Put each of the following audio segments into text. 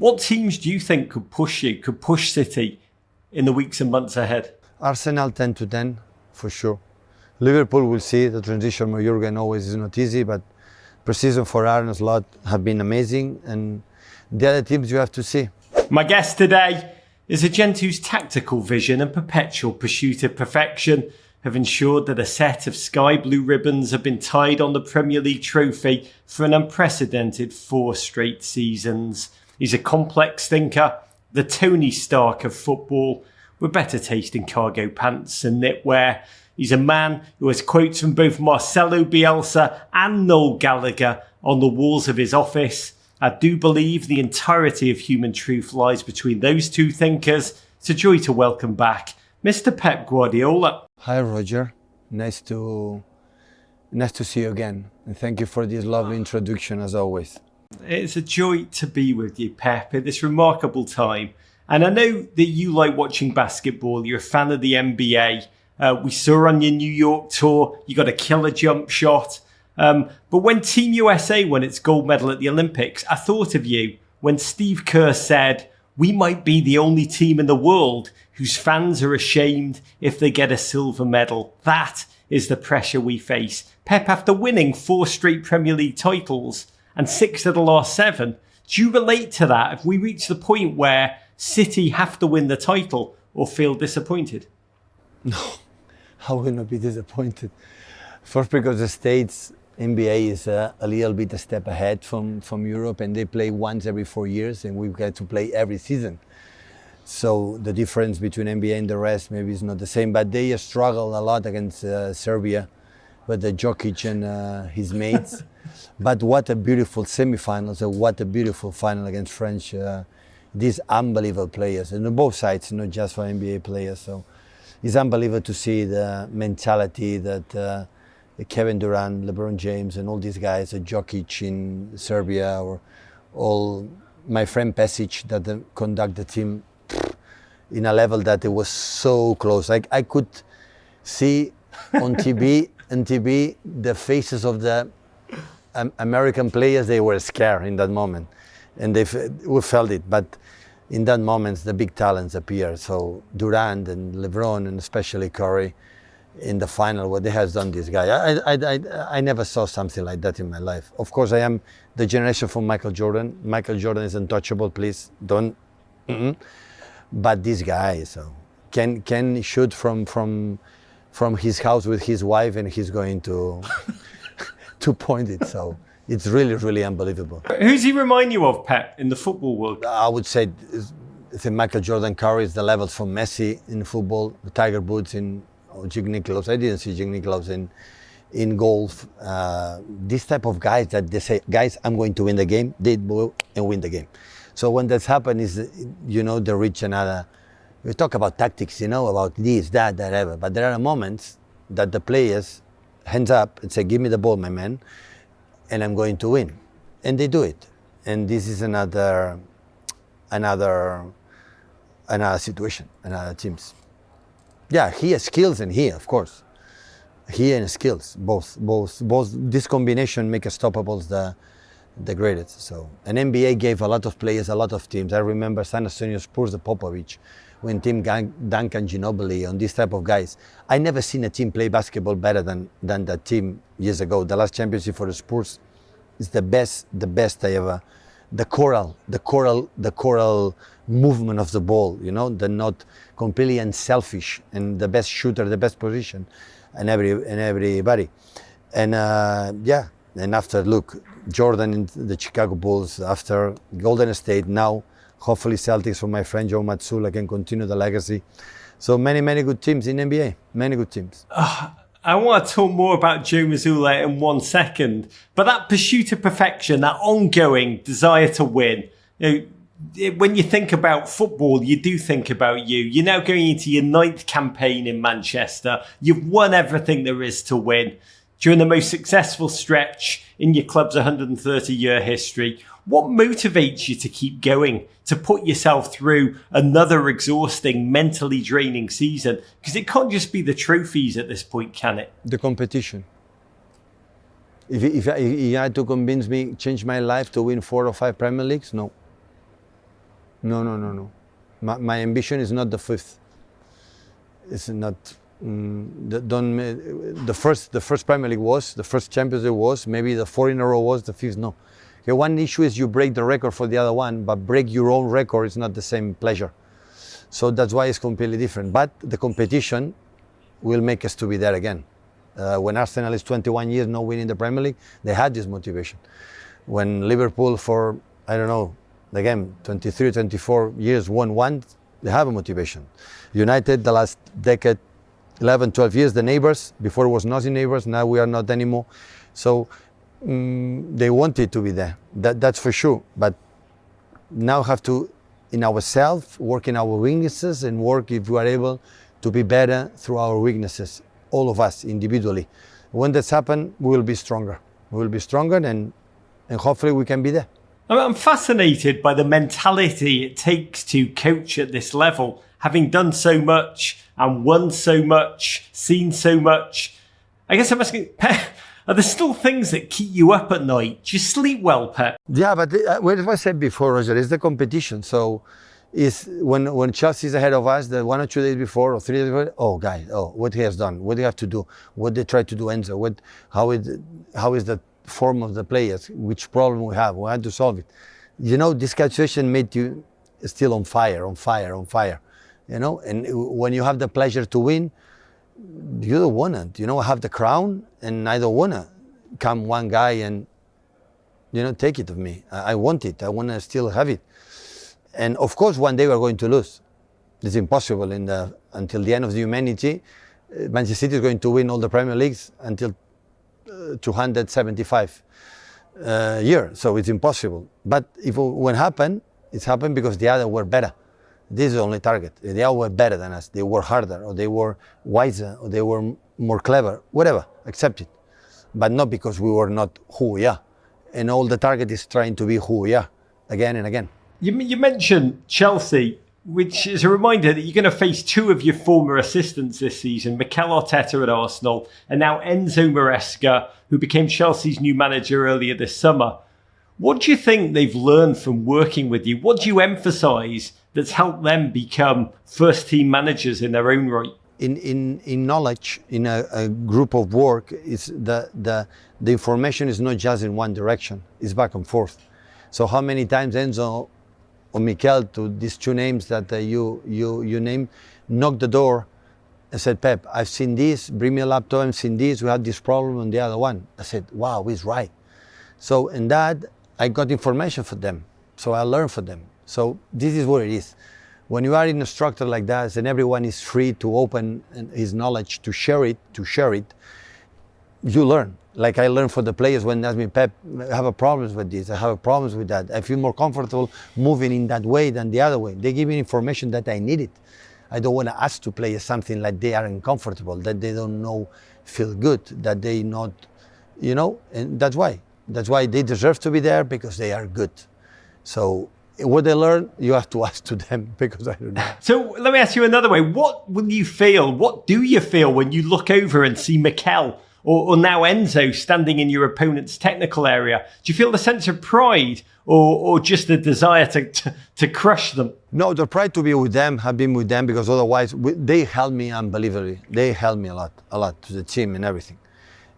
What teams do you think could push City in the weeks and months ahead? Arsenal 10 to 10, for sure. Liverpool will see. The transition with Jurgen always is not easy, but pre-season for Arne Slot have been amazing, and the other teams you have to see. My guest today is a gent whose tactical vision and perpetual pursuit of perfection have ensured that a set of sky blue ribbons have been tied on the Premier League trophy for an unprecedented 4 straight seasons. He's a complex thinker, the Tony Stark of football, with better taste in cargo pants and knitwear. He's a man who has quotes from both Marcelo Bielsa and Noel Gallagher on the walls of his office. I do believe the entirety of human truth lies between those two thinkers. It's a joy to welcome back Mr. Pep Guardiola. Hi, Roger. Nice to see you again. And thank you for this lovely introduction, as always. It's a joy to be with you, Pep, at this remarkable time. And I know that you like watching basketball. You're a fan of the NBA. We saw on your New York tour, you got a killer jump shot. But when Team USA won its gold medal at the Olympics, I thought of you when Steve Kerr said, "We might be the only team in the world whose fans are ashamed if they get a silver medal." That is the pressure we face. Pep, after winning 4 straight Premier League titles and 6 of the last 7, do you relate to that if we reach the point where City have to win the title or feel disappointed? No, how will not be disappointed? First, because the States NBA is a little bit a step ahead from Europe, and they play once every 4 years, and we've got to play every season. So the difference between NBA and the rest maybe is not the same, but they struggle a lot against Serbia with the Jokic and his mates. But what a beautiful semifinals, and what a beautiful final against French. These unbelievable players, and on both sides, not just for NBA players. So it's unbelievable to see the mentality that Kevin Durant, LeBron James, and all these guys, Jokic in Serbia, or all my friend Pesic that conduct the team in a level that it was so close. I could see on TV the faces of the American players. They were scared in that moment, and we felt it. But in that moment, the big talents appear. So Durant and LeBron, and especially Curry, in the final, what they has done, this guy. I never saw something like that in my life. Of course, I am the generation from Michael Jordan. Michael Jordan is untouchable. Please don't. But this guy, so can shoot from his house with his wife, and he's going to to point it. So it's really, really unbelievable. Who's he remind you of, Pep, in the football world? I would say Michael Jordan carries the levels from Messi in football, Tiger Woods in Jack Nicklaus. I didn't see Jack Nicklaus in golf. This type of guys that they say, guys, I'm going to win the game. They go and win the game. So when that's happened is, they reach another. We talk about tactics, about this, that, whatever. But there are moments that the players hands up and say, give me the ball, my man, and I'm going to win. And they do it. And this is another situation, another teams. Yeah, he has skills, and he, of course. He and skills, both. This combination make Unstoppables the greatest. So, an NBA gave a lot of players, a lot of teams. I remember San Antonio Spurs, the Popovich, when Tim Duncan, Ginobili, and these type of guys. I never seen a team play basketball better than that team years ago. The last championship for the Spurs is the best I ever. The choral movement of the ball, the not completely unselfish, and the best shooter, the best position, and everybody. And and after, look, Jordan in the Chicago Bulls, after Golden State, now hopefully Celtics for my friend Joe Mazzulla can continue the legacy. So many good teams in NBA, many good teams. I want to talk more about Joe Mazzulla in 1 second, but that pursuit of perfection, that ongoing desire to win, when you think about football, you do think about you. You're now going into your 9th campaign in Manchester. You've won everything there is to win during the most successful stretch in your club's 130-year history. What motivates you to keep going, to put yourself through another exhausting, mentally draining season? Because it can't just be the trophies at this point, can it? The competition. If you had to convince me, change my life to win 4 or 5 Premier Leagues, no. No, no, no, no. My ambition is not the fifth. It's not. The first Premier League was, the first Champions League was, maybe the 4 in a row was, the fifth no. Okay, one issue is you break the record for the other one, but break your own record is not the same pleasure. So that's why it's completely different. But the competition will make us to be there again. When Arsenal is 21 years not winning the Premier League, they had this motivation. When Liverpool for, I don't know, again, 23, 24 years won one, they have a motivation. United, the last decade, 11, 12 years, the neighbors, before it was nothing neighbors, now we are not anymore. So they wanted to be there, that's for sure. But now have to, in ourselves, work in our weaknesses and work if we are able to be better through our weaknesses, all of us individually. When that's happened, we will be stronger. We will be stronger and hopefully we can be there. I'm fascinated by the mentality it takes to coach at this level, having done so much and won so much, seen so much. I guess I'm asking, Pep, are there still things that keep you up at night? Do you sleep well, Pep? Yeah, but what I said before, Roger, is the competition. So is when Chelsea is ahead of us, the 1 or 2 days before or 3 days before, oh, guys, what he has done, what do you have to do, what they try to do, Enzo, how is the form of the players, which problem we have to solve it. You know, this situation made you still on fire, you know, and when you have the pleasure to win, you don't want it, you know, I have the crown and I don't want to come one guy and, you know, take it of me. I want it, I want to still have it. And of course, one day we're going to lose. It's impossible until the end of the humanity. Manchester City is going to win all the Premier Leagues until 275 years, so it's impossible. But when happened, it's happened because the other were better. This is the only target. They all were better than us. They were harder, or they were wiser, or they were more clever, whatever, accept it. But not because we were not who we are. And all the target is trying to be who we are, again and again. You mentioned Chelsea, which is a reminder that you're going to face 2 of your former assistants this season, Mikel Arteta at Arsenal, and now Enzo Maresca, who became Chelsea's new manager earlier this summer. What do you think they've learned from working with you? What do you emphasise that's helped them become first-team managers in their own right? In knowledge, in a group of work, is the information is not just in one direction, it's back and forth. So how many times Enzo or Mikel, to these 2 names that you named, knocked the door and said, Pep, I've seen this, bring me a laptop, I've seen this, we had this problem on the other one. I said, wow, he's right. So in that, I got information for them. So I learned from them. So this is what it is. When you are in a structure like that, and everyone is free to open his knowledge, to share it, you learn. Like I learned for the players when they ask me, Pep, I have problems with this, I have problems with that. I feel more comfortable moving in that way than the other way. They give me information that I needed. I don't want to ask to players something like they are uncomfortable, that they don't know, feel good, that they not, you know, and that's why. That's why they deserve to be there, because they are good. So what they learn, you have to ask to them, because I don't know. So let me ask you another way. What do you feel when you look over and see Mikel or now Enzo standing in your opponent's technical area? Do you feel the sense of pride or just the desire to crush them? No, the pride to be with them, have been with them, because otherwise they helped me unbelievably. They helped me a lot to the team and everything.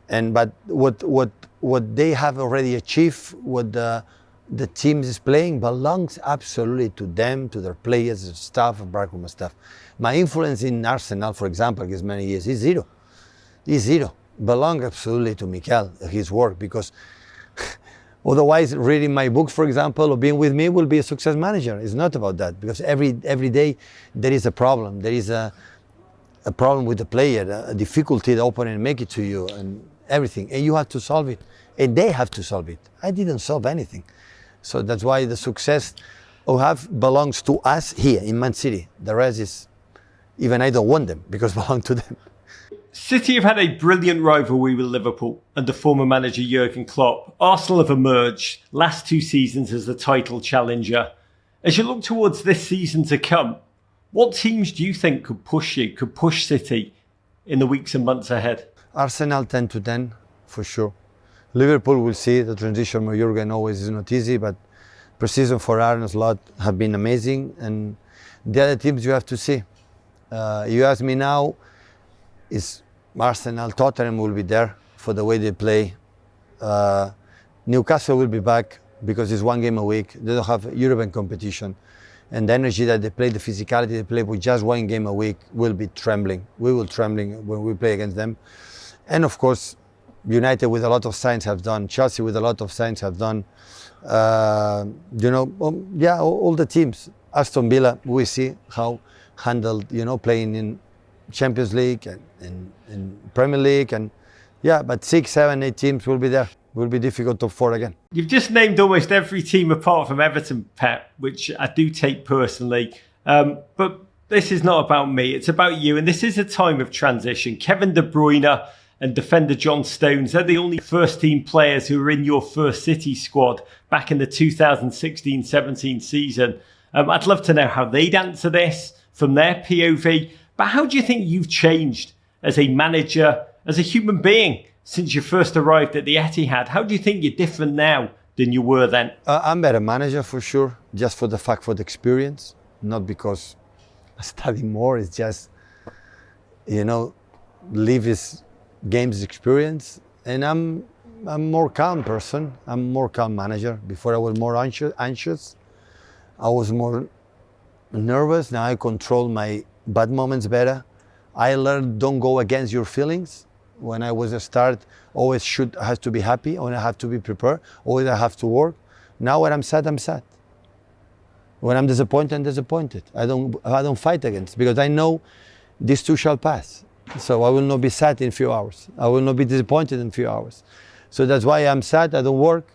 But what they have already achieved, what the team is playing, belongs absolutely to them, to their players, and staff, and backroom staff. My influence in Arsenal, for example, against many years, is zero. Is zero. Belong absolutely to Mikel, his work, because otherwise reading my books, for example, or being with me will be a success manager. It's not about that, because every day there is a problem. There is a problem with the player, a difficulty the opponent make it to you, and everything, and you have to solve it, and they have to solve it. I didn't solve anything. So that's why the success we have belongs to us here in Man City. The rest is, even I don't want them, because it belongs to them. City have had a brilliant rivalry with Liverpool under former manager Jurgen Klopp. Arsenal have emerged last 2 seasons as the title challenger. As you look towards this season to come, what teams do you think could push City in the weeks and months ahead? Arsenal 10 to 10, for sure. Liverpool will see the transition with Jurgen always is not easy, but Pre-season for Arne Slot have been amazing, and the other teams you have to see. You ask me now, is Arsenal, Tottenham will be there for the way they play. Newcastle will be back because it's one game a week. They don't have European competition. And the energy that they play, the physicality they play with just one game a week will be trembling. We will trembling when we play against them. And of course, United with a lot of signs have done. Chelsea with a lot of signs have done. All the teams. Aston Villa, we see how handled, playing in Champions League and in Premier League. But 6, 7, 8 teams will be there. Will be difficult top 4 again. You've just named almost every team apart from Everton, Pep, which I do take personally. But this is not about me. It's about you. And this is a time of transition. Kevin De Bruyne and defender John Stones, they're the only first-team players who were in your first City squad back in the 2016-17 season. I'd love to know how they'd answer this from their POV. But how do you think you've changed as a manager, as a human being, since you first arrived at the Etihad? How do you think you're different now than you were then? I'm better manager for sure, just for the experience, not because I study more. It's just, live his games experience. And I'm more calm person. I'm more calm manager. Before I was more anxious. I was more nervous. Now I control my bad moments better. I learned don't go against your feelings. When I was a start, always has to be happy, or I have to be prepared, always I have to work. Now when I'm sad, I'm sad. When I'm disappointed, I'm disappointed. I don't fight against, because I know this too shall pass. So I will not be sad in a few hours. I will not be disappointed in a few hours. So that's why I'm sad, I don't work,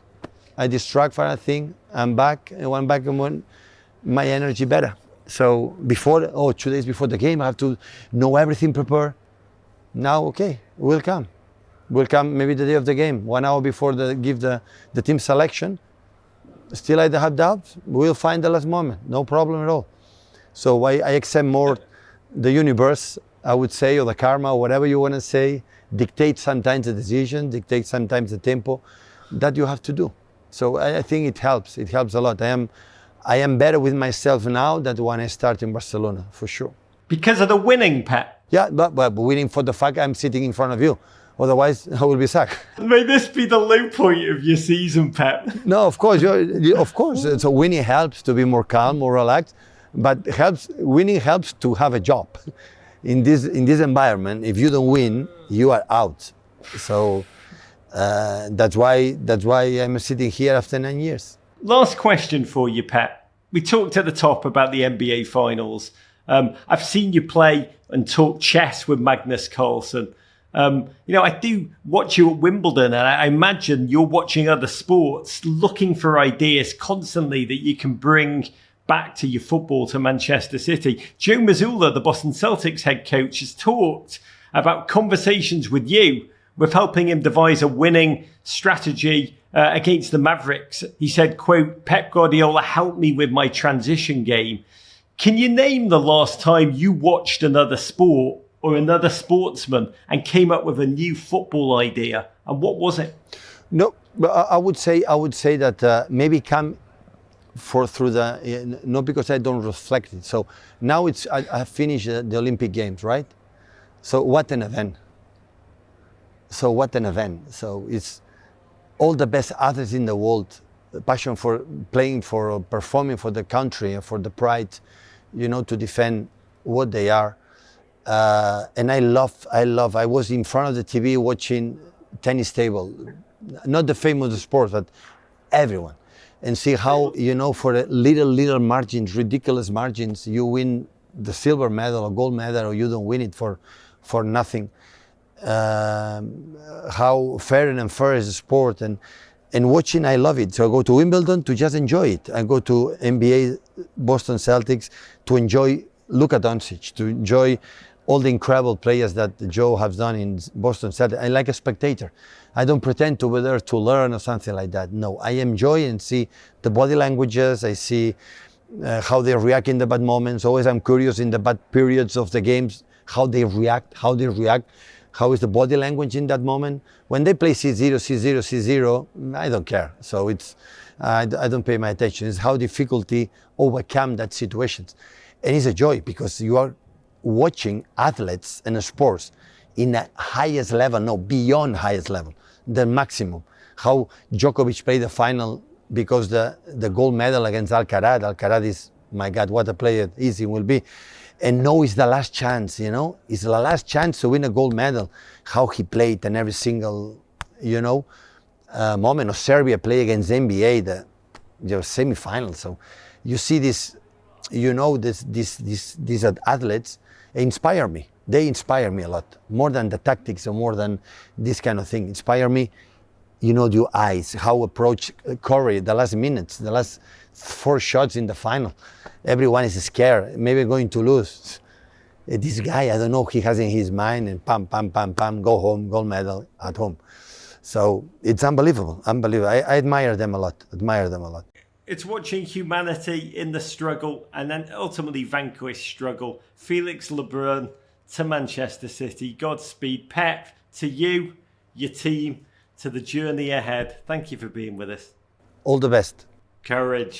I distract for a thing, I'm back, and when I'm back, my energy better. So 2 days before the game, I have to know everything prepared. Now, okay, we'll come. We'll come maybe the day of the game, 1 hour before give the team selection. Still I have doubts, we'll find the last moment, no problem at all. So I accept more the universe, I would say, or the karma, or whatever you want to say, dictates sometimes the decision, dictates sometimes the tempo that you have to do. So I think it helps a lot. I am better with myself now than when I started in Barcelona, for sure. Because of the winning, Pep? Yeah, but winning for the fact I'm sitting in front of you. Otherwise, I will be sacked. May this be the low point of your season, Pep. No, of course. Of course. So winning helps to be more calm, more relaxed. But winning helps to have a job. In this environment, if you don't win, you are out. So that's why I'm sitting here after 9 years. Last question for you, Pep. We talked at the top about the NBA finals. I've seen you play and talk chess with Magnus Carlsen. I do watch you at Wimbledon, and I imagine you're watching other sports, looking for ideas constantly that you can bring back to your football, to Manchester City. Joe Mazzulla, the Boston Celtics head coach, has talked about conversations with you, with helping him devise a winning strategy against the Mavericks. He said, quote, Pep Guardiola helped me with my transition game. Can you name the last time you watched another sport or another sportsman and came up with a new football idea? And what was it? No, but I would say that maybe come through not because I don't reflect it. So now I finished the Olympic Games, right? So what an event. So it's all the best athletes in the world, the passion for playing, for performing for the country and for the pride, to defend what they are. And I was in front of the TV watching tennis table, not the famous sport, but everyone. And see how, for a little margins, ridiculous margins, you win the silver medal or gold medal, or you don't win it for nothing. How fair and unfair is the sport, and watching, I love it. So I go to Wimbledon to just enjoy it. I go to NBA, Boston Celtics to enjoy Luka Doncic, to enjoy all the incredible players that Joe has done in Boston Celtics. I like a spectator. I don't pretend to be there to learn or something like that. No, I enjoy and see the body languages. I see how they react in the bad moments. Always I'm curious in the bad periods of the games, how they react. How is the body language in that moment? When they play C0, I don't care. So I don't pay my attention. It's how difficulty overcome that situations. And it's a joy because you are watching athletes and sports in the highest level, no, beyond highest level, the maximum. How Djokovic played the final because the gold medal against Alcaraz. Alcaraz is, my God, what a player he will be. And no, it's the last chance, you know? It's the last chance to win a gold medal. How he played and every single, you know, moment of Serbia play against NBA, the semi-final. So you see this, you know, these athletes inspire me. They inspire me a lot, more than the tactics or more than this kind of thing. Inspire me, you know, your eyes, how approach Curry, the last minutes, the last 4 shots in the final. Everyone is scared, maybe going to lose. This guy, I don't know, he has in his mind and pam, pam, pam, pam, go home, gold medal at home. So it's unbelievable, unbelievable. I admire them a lot, It's watching humanity in the struggle and then ultimately vanquish struggle. Felix Lebrun to Manchester City. Godspeed. Pep, to you, your team, to the journey ahead. Thank you for being with us. All the best. Courage.